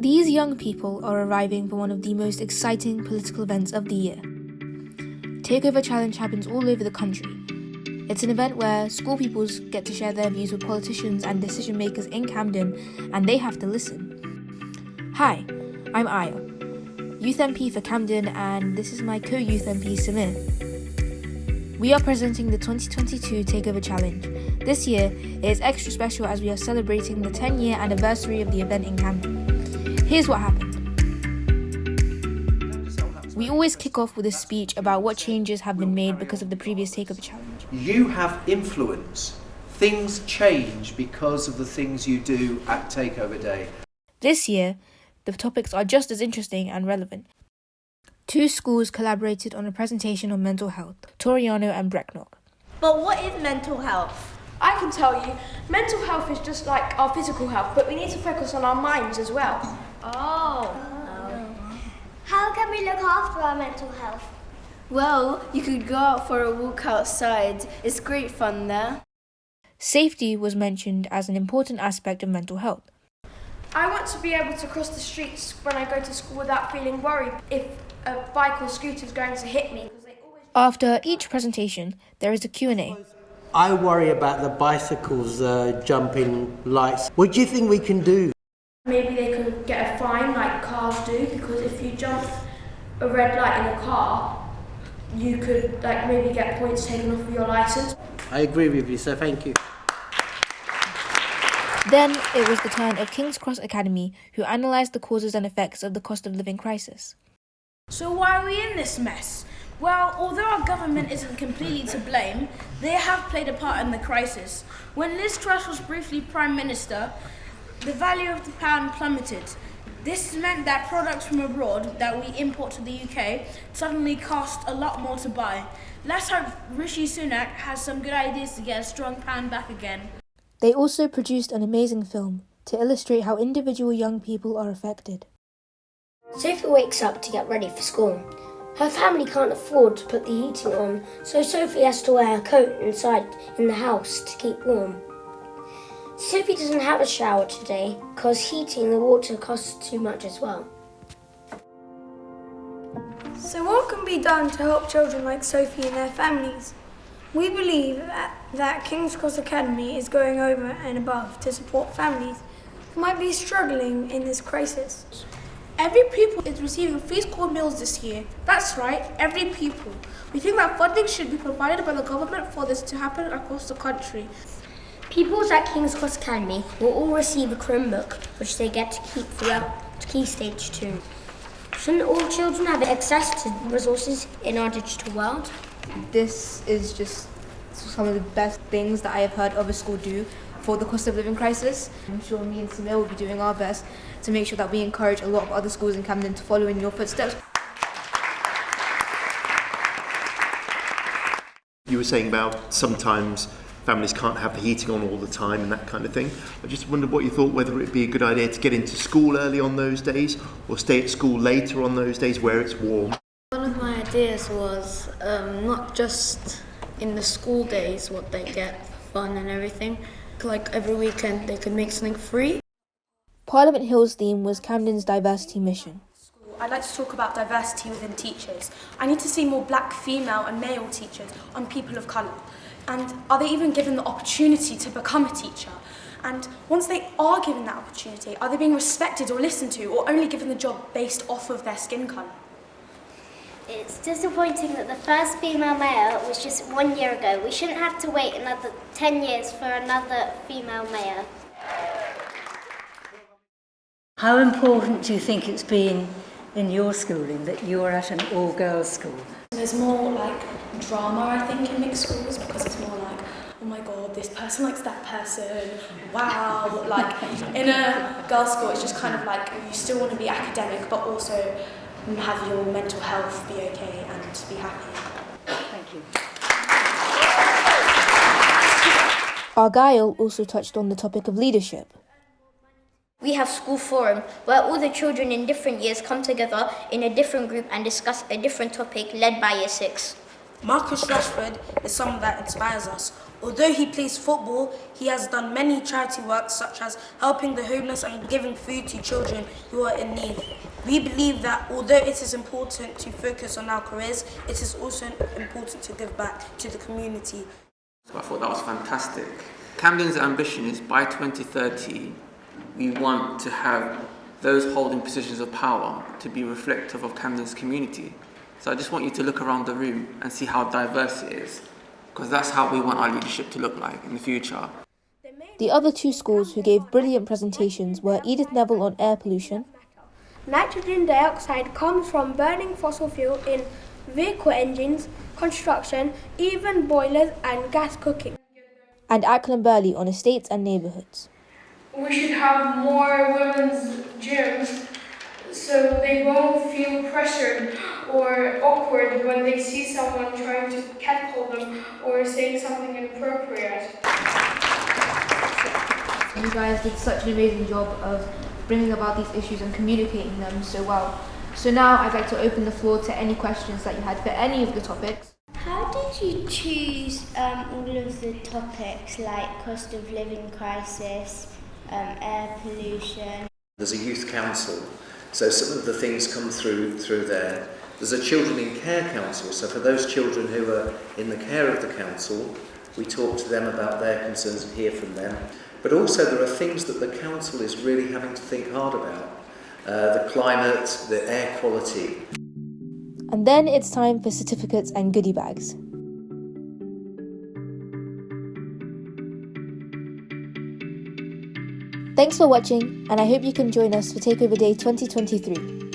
These young people are arriving for one of the most exciting political events of the year. Takeover Challenge happens all over the country. It's an event where school pupils get to share their views with politicians and decision makers in Camden, and they have to listen. Hi, I'm Aya, Youth MP for Camden, and this is my co-Youth MP, Samir. We are presenting the 2022 Takeover Challenge. This year, it is extra special as we are celebrating the 10-year anniversary of the event in Camden. Here's what happened. We always kick off with a speech about what changes have been made because of the previous Takeover Challenge. You have influence. Things change because of the things you do at Takeover Day. This year, the topics are just as interesting and relevant. Two schools collaborated on a presentation on mental health, Toriano and Brecknock. But what is mental health? I can tell you, mental health is just like our physical health, but we need to focus on our minds as well. How can we look after our mental health? Well, you could go out for a walk outside. It's great fun there. Safety was mentioned as an important aspect of mental health. I want to be able to cross the streets when I go to school without feeling worried if a bike or scooter is going to hit me. After each presentation, there is a Q&A. I worry about the bicycles jumping lights. What do you think we can do? Maybe they could get a fine like cars do, because if you jump a red light in a car, you could maybe get points taken off of your licence. I agree with you, so thank you. Then it was the turn of King's Cross Academy, who analysed the causes and effects of the cost of living crisis. So why are we in this mess? Well, although our government isn't completely to blame, they have played a part in the crisis. When Liz Truss was briefly Prime Minister, the value of the pound plummeted. This meant that products from abroad that we import to the UK suddenly cost a lot more to buy. Let's hope Rishi Sunak has some good ideas to get a strong pound back again. They also produced an amazing film to illustrate how individual young people are affected. Sophie wakes up to get ready for school. Her family can't afford to put the heating on, so Sophie has to wear a coat inside in the house to keep warm. Sophie doesn't have a shower today because heating the water costs too much as well. So what can be done to help children like Sophie and their families? We believe that King's Cross Academy is going over and above to support families who might be struggling in this crisis. Every pupil is receiving free school meals this year. That's right, every pupil. We think that funding should be provided by the government for this to happen across the country. Pupils at King's Cross Academy will all receive a Chromebook, which they get to keep throughout Key Stage 2. Shouldn't all children have access to resources in our digital world? This is just some of the best things that I have heard other schools do for the cost of living crisis. I'm sure me and Samir will be doing our best to make sure that we encourage a lot of other schools in Camden to follow in your footsteps. You were saying about sometimes families can't have the heating on all the time and that kind of thing. I just wondered what you thought, whether it'd be a good idea to get into school early on those days or stay at school later on those days where it's warm. One of my ideas was not just in the school days what they get for fun and everything. Like every weekend they could make something free. Parliament Hill's theme was Camden's diversity mission. I'd like to talk about diversity within teachers. I need to see more black, female and male teachers and people of colour. And are they even given the opportunity to become a teacher? And once they are given that opportunity, are they being respected or listened to, or only given the job based off of their skin colour? It's disappointing that the first female mayor was just 1 year ago. We shouldn't have to wait another 10 years for another female mayor. How important do you think it's been in your schooling that you're at an all-girls school? There's more drama, I think, in mixed schools, because it's more like, oh my god, this person likes that person, wow. In a girls' school, it's just kind of like you still want to be academic, but also have your mental health be okay and be happy. Thank you. Argyle also touched on the topic of leadership. We have school forum, where all the children in different years come together in a different group and discuss a different topic led by Year 6. Marcus Rashford is someone that inspires us. Although he plays football, he has done many charity works such as helping the homeless and giving food to children who are in need. We believe that although it is important to focus on our careers, it is also important to give back to the community. So I thought that was fantastic. Camden's ambition is by 2030, we want to have those holding positions of power to be reflective of Camden's community. So I just want you to look around the room and see how diverse it is, because that's how we want our leadership to look like in the future. The other two schools who gave brilliant presentations were Edith Neville on air pollution, Nitrogen dioxide comes from burning fossil fuel in vehicle engines, construction, even boilers and gas cooking, and Ackland Burley on estates and neighbourhoods. We should have more women's gyms so they won't feel pressured or awkward when they see someone trying to catcall them or saying something inappropriate. You guys did such an amazing job of bringing about these issues and communicating them so well. So now I'd like to open the floor to any questions that you had for any of the topics. How did you choose all of the topics like cost of living crisis, air pollution? There's a youth council, so some of the things come through there. There's a children in care council, so for those children who are in the care of the council, we talk to them about their concerns and hear from them. But also there are things that the council is really having to think hard about. The climate, the air quality. And then it's time for certificates and goodie bags. Thanks for watching, and I hope you can join us for Takeover Day 2023.